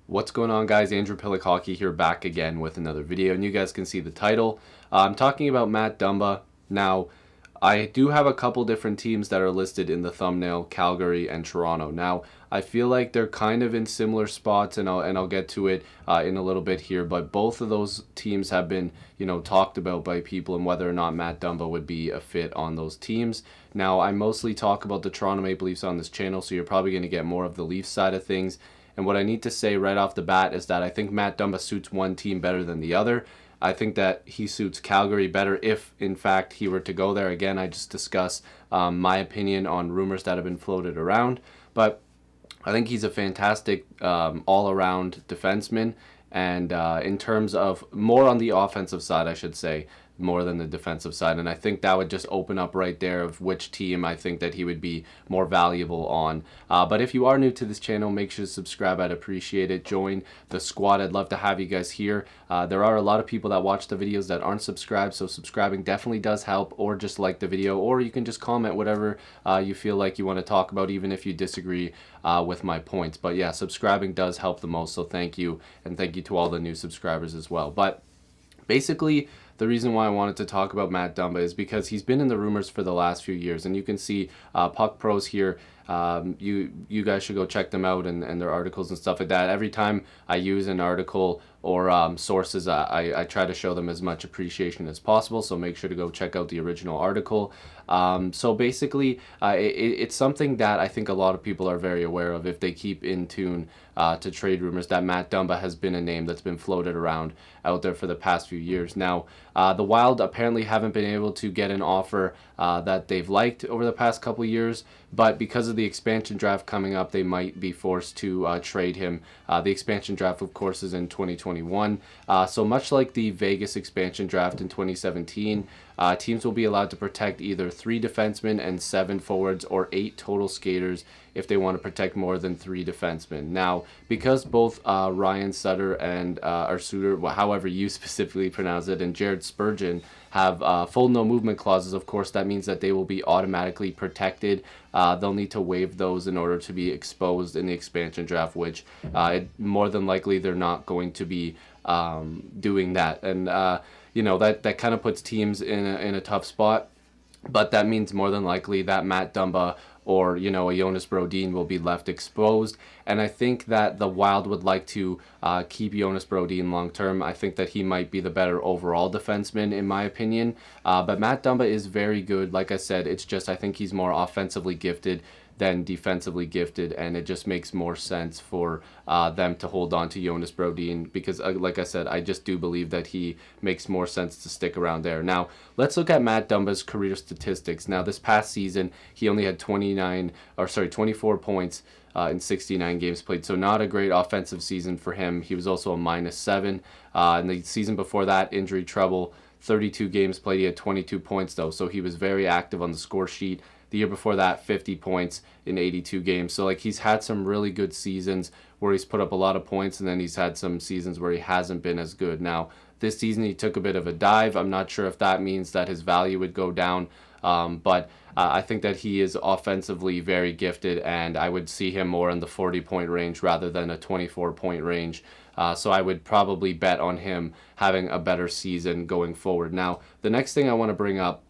What's going on, guys? Andrew Piluk Hockey here, back again with another video, and you guys can see the title. I'm talking about Matt Dumba. Now, I do have a couple different teams that are listed in the thumbnail, Calgary and Toronto. Now, I feel like they're kind of in similar spots, and I'll get to it in a little bit here. But both of those teams have been, talked about by people, and whether or not Matt Dumba would be a fit on those teams. Now, I mostly talk about the Toronto Maple Leafs on this channel, so you're probably going to get more of the Leafs side of things. And what I need to say right off the bat is that I think Matt Dumba suits one team better than the other. I think that he suits Calgary better if, in fact, he were to go there. Again, I just discuss my opinion on rumors that have been floated around. But I think he's a fantastic all-around defenseman. And in terms of more on the offensive side, I should say, more than the defensive side. And I think that would just open up right there of which team I think that he would be more valuable on. But if you are new to this channel, make sure to subscribe. I'd appreciate it. Join the squad. I'd love to have you guys here. There are a lot of people that watch the videos that aren't subscribed, so subscribing definitely does help, or just like the video, or you can just comment whatever you feel like you want to talk about, even if you disagree with my points. But yeah, subscribing does help the most, so thank you, and thank you to all the new subscribers as well. But basically, the reason why I wanted to talk about Matt Dumba is because he's been in the rumors for the last few years, and you can see Puck Pros here. You guys should go check them out and their articles and stuff like that. Every time I use an article or sources, I try to show them as much appreciation as possible, so make sure to go check out the original article. So basically, it's something that I think a lot of people are very aware of if they keep in tune to trade rumors, that Matt Dumba has been a name that's been floated around out there for the past few years. Now, the Wild apparently haven't been able to get an offer that they've liked over the past couple years, but because of the expansion draft coming up, they might be forced to trade him. The expansion draft, of course, is in 2021. So much like the Vegas expansion draft in 2017, teams will be allowed to protect either 3 defensemen and 7 forwards, or 8 total skaters if they want to protect more than 3 defensemen. Now, because both Ryan Sutter and or Suter, however you specifically pronounce it, and Jared Spurgeon have full no movement clauses, of course, that means that they will be automatically protected. They'll need to waive those in order to be exposed in the expansion draft, which more than likely they're not going to be doing that. And that kind of puts teams in a tough spot. But that means more than likely that Matt Dumba or, a Jonas Brodin will be left exposed. And I think that the Wild would like to keep Jonas Brodin long term. I think that he might be the better overall defenseman, in my opinion. But Matt Dumba is very good. Like I said, it's just I think he's more offensively gifted than defensively gifted, and it just makes more sense for them to hold on to Jonas Brodin because, like I said, I just do believe that he makes more sense to stick around there. Now, let's look at Matt Dumba's career statistics. Now, this past season, he only had 24 points in 69 games played, so not a great offensive season for him. He was also a -7. In the season before that, injury trouble, 32 games played, he had 22 points though, so he was very active on the score sheet. The year before that, 50 points in 82 games. So, he's had some really good seasons where he's put up a lot of points, and then he's had some seasons where he hasn't been as good. Now, this season he took a bit of a dive. I'm not sure if that means that his value would go down, but I think that he is offensively very gifted, and I would see him more in the 40-point range rather than a 24-point range. So I would probably bet on him having a better season going forward. Now, the next thing I want to bring up,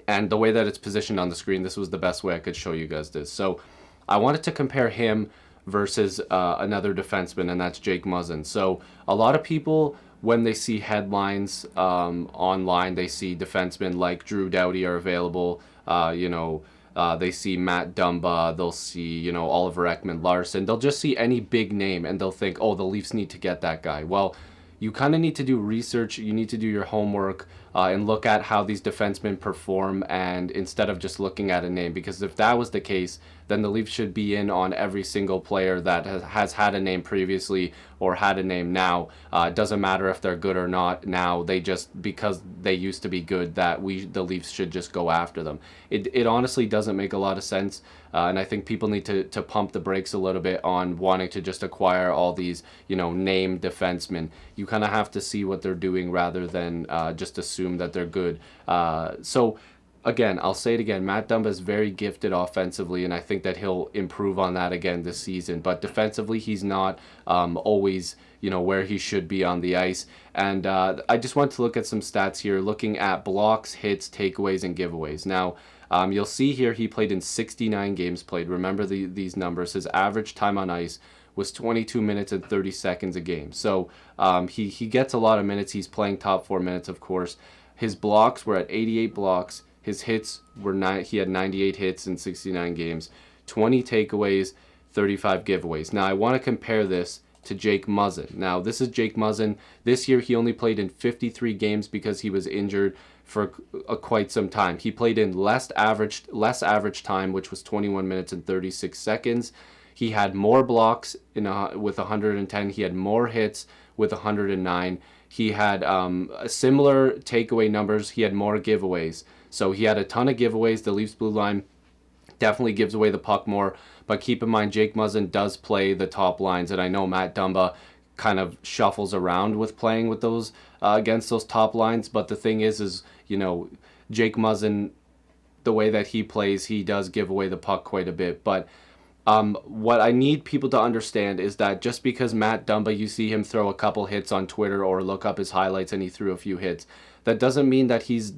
and the way that it's positioned on the screen, this was the best way I could show you guys this. So I wanted to compare him versus another defenseman, and that's Jake Muzzin. So a lot of people, when they see headlines online, they see defensemen like Drew Doughty are available. They see Matt Dumba, they'll see, Oliver Ekman-Larsson. They'll just see any big name, and they'll think, oh, the Leafs need to get that guy. Well, you kind of need to do research, you need to do your homework, and look at how these defensemen perform, and instead of just looking at a name, because if that was the case, then the Leafs should be in on every single player that has had a name previously or had a name now. It doesn't matter if they're good or not now. They just, because they used to be good, that the Leafs should just go after them. It honestly doesn't make a lot of sense, and I think people need to pump the brakes a little bit on wanting to just acquire all these, name defensemen. You kind of have to see what they're doing rather than just assume that they're good. So again, I'll say it again, Matt Dumba is very gifted offensively, and I think that he'll improve on that again this season. But defensively, he's not always, where he should be on the ice. And I just want to look at some stats here, looking at blocks, hits, takeaways, and giveaways. Now, you'll see here he played in 69 games played. Remember these numbers. His average time on ice was 22 minutes and 30 seconds a game. So he gets a lot of minutes. He's playing top 4 minutes, of course. His blocks were at 88 blocks. His hits were he had 98 hits in 69 games, 20 takeaways, 35 giveaways. Now I want to compare this to Jake Muzzin. Now this is Jake Muzzin. This year he only played in 53 games because he was injured for quite some time. He played in less average time, which was 21 minutes and 36 seconds. He had more blocks with 110. He had more hits with 109. He had similar takeaway numbers. He had more giveaways. So he had a ton of giveaways. The Leafs blue line definitely gives away the puck more. But keep in mind, Jake Muzzin does play the top lines. And I know Matt Dumba kind of shuffles around with playing with those against those top lines. But the thing is Jake Muzzin, the way that he plays, he does give away the puck quite a bit. But what I need people to understand is that just because Matt Dumba, you see him throw a couple hits on Twitter or look up his highlights and he threw a few hits, that doesn't mean that he's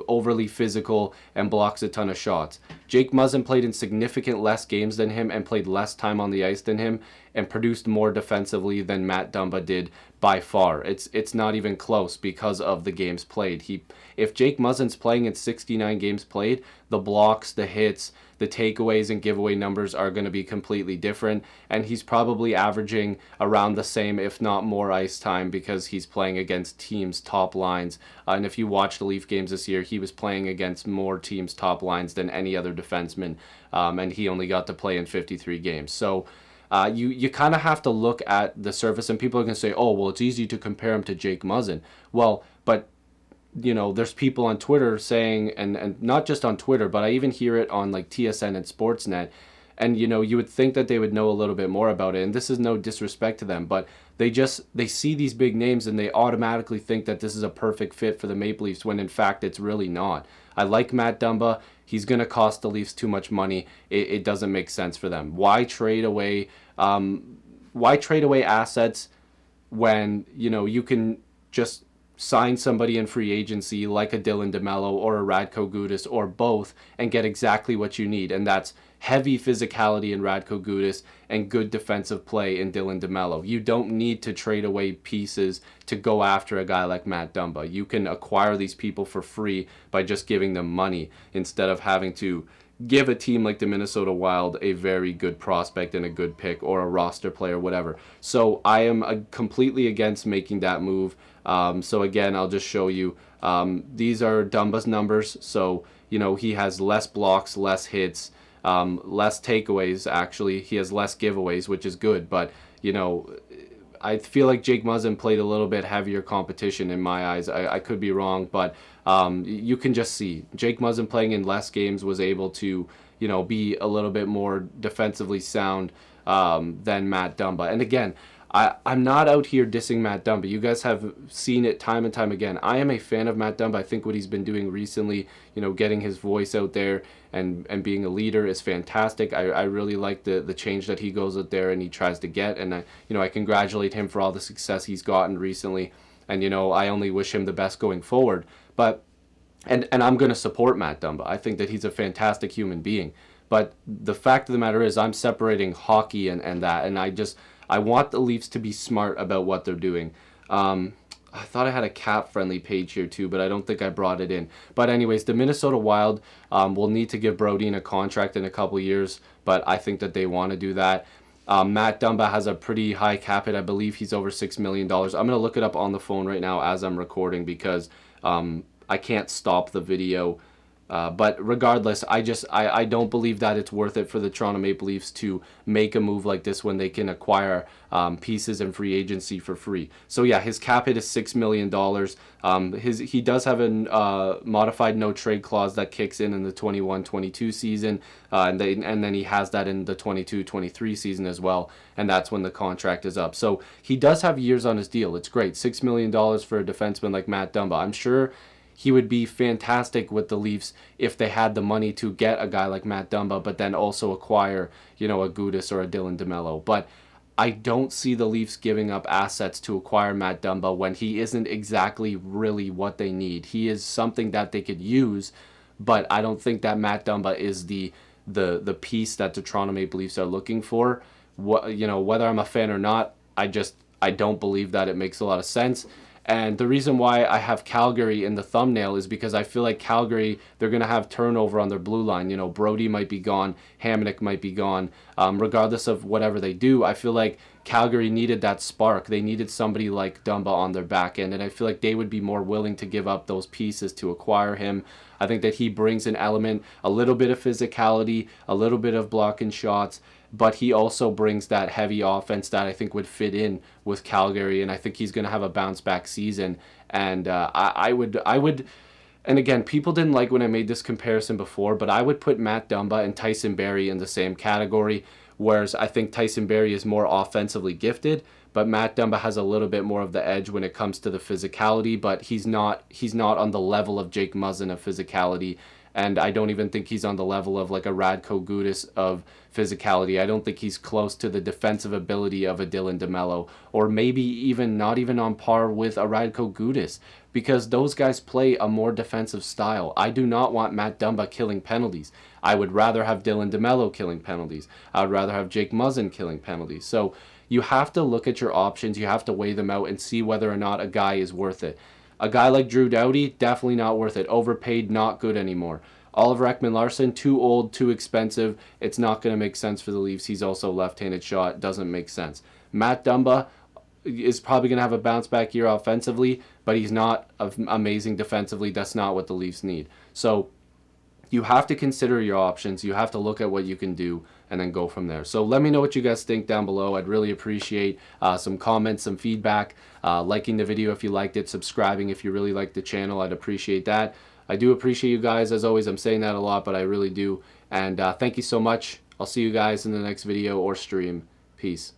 overly physical and blocks a ton of shots. Jake Muzzin played in significant less games than him and played less time on the ice than him and produced more defensively than Matt Dumba did by far. It's not even close because of the games played. If Jake Muzzin's playing in 69 games played, the blocks, the hits, the takeaways and giveaway numbers are going to be completely different, and he's probably averaging around the same, if not more, ice time because he's playing against teams' top lines. And if you watch the Leaf games this year, he was playing against more teams' top lines than any other defenseman, and he only got to play in 53 games. So you kind of have to look at the surface, and people are going to say, oh, well, it's easy to compare him to Jake Muzzin. Well, but there's people on Twitter saying, and not just on Twitter, but I even hear it on like TSN and Sportsnet, and you would think that they would know a little bit more about it, and this is no disrespect to them, but they see these big names and they automatically think that this is a perfect fit for the Maple Leafs when in fact it's really not. I like Matt Dumba. He's going to cost the Leafs too much money. It doesn't make sense for them. Why trade away assets when you can just sign somebody in free agency like a Dylan DeMello or a Radko Gudas or both and get exactly what you need, and that's heavy physicality in Radko Gudas and good defensive play in Dylan DeMello. You don't need to trade away pieces to go after a guy like Matt Dumba. You can acquire these people for free by just giving them money instead of having to give a team like the Minnesota Wild a very good prospect and a good pick or a roster player, whatever. So I am completely against making that move. So again, I'll just show you. These are Dumba's numbers. So, he has less blocks, less hits, less takeaways, actually. He has less giveaways, which is good. But, I feel like Jake Muzzin played a little bit heavier competition in my eyes. I could be wrong, but you can just see Jake Muzzin playing in less games was able to, be a little bit more defensively sound than Matt Dumba. And again, I'm not out here dissing Matt Dumba. You guys have seen it time and time again. I am a fan of Matt Dumba. I think what he's been doing recently, getting his voice out there and being a leader is fantastic. I really like the change that he goes out there and he tries to get. And I congratulate him for all the success he's gotten recently. And, I only wish him the best going forward. But, and I'm going to support Matt Dumba. I think that he's a fantastic human being. But the fact of the matter is I'm separating hockey and that. And I want the Leafs to be smart about what they're doing. I thought I had a cap-friendly page here too, but I don't think I brought it in. But anyways, the Minnesota Wild will need to give Brodin a contract in a couple years, but I think that they want to do that. Matt Dumba has a pretty high cap hit. I believe he's over $6 million. I'm going to look it up on the phone right now as I'm recording because I can't stop the video. But regardless, I don't believe that it's worth it for the Toronto Maple Leafs to make a move like this when they can acquire pieces in free agency for free. So yeah, his cap hit is $6 million. He does have a modified no trade clause that kicks in the 21-22 season, and then he has that in the 22-23 season as well, and that's when the contract is up. So he does have years on his deal. It's great, $6 million for a defenseman like Matt Dumba. I'm sure he would be fantastic with the Leafs if they had the money to get a guy like Matt Dumba, but then also acquire, a Gudas or a Dylan DeMello. But I don't see the Leafs giving up assets to acquire Matt Dumba when he isn't exactly really what they need. He is something that they could use, but I don't think that Matt Dumba is the piece that the Toronto Maple Leafs are looking for. Whether I'm a fan or not, I don't believe that it makes a lot of sense. And the reason why I have Calgary in the thumbnail is because I feel like Calgary, they're going to have turnover on their blue line. Brody might be gone, Hamonic might be gone. Regardless of whatever they do, I feel like Calgary needed that spark. They needed somebody like Dumba on their back end, and I feel like they would be more willing to give up those pieces to acquire him. I think that he brings an element, a little bit of physicality, a little bit of blocking shots, but he also brings that heavy offense that I think would fit in with Calgary, and I think he's going to have a bounce back season. And I would, and again, people didn't like when I made this comparison before, but I would put Matt Dumba and Tyson Barrie in the same category, whereas I think Tyson Barrie is more offensively gifted, but Matt Dumba has a little bit more of the edge when it comes to the physicality, but he's not on the level of Jake Muzzin of physicality. And I don't even think he's on the level of like a Radko Gudas of physicality. I don't think he's close to the defensive ability of a Dylan DeMello, or maybe even not even on par with a Radko Gudas, because those guys play a more defensive style. I do not want Matt Dumba killing penalties. I would rather have Dylan DeMello killing penalties. I would rather have Jake Muzzin killing penalties. So you have to look at your options. You have to weigh them out and see whether or not a guy is worth it. A guy like Drew Doughty, definitely not worth it. Overpaid, not good anymore. Oliver Ekman-Larsson, too old, too expensive. It's not going to make sense for the Leafs. He's also left-handed shot. Doesn't make sense. Matt Dumba is probably going to have a bounce-back year offensively, but he's not amazing defensively. That's not what the Leafs need. So you have to consider your options. You have to look at what you can do and then go from there. So let me know what you guys think down below. I'd really appreciate some comments, some feedback, liking the video if you liked it, subscribing if you really liked the channel. I'd appreciate that. I do appreciate you guys. As always, I'm saying that a lot, but I really do. And thank you so much. I'll see you guys in the next video or stream. Peace.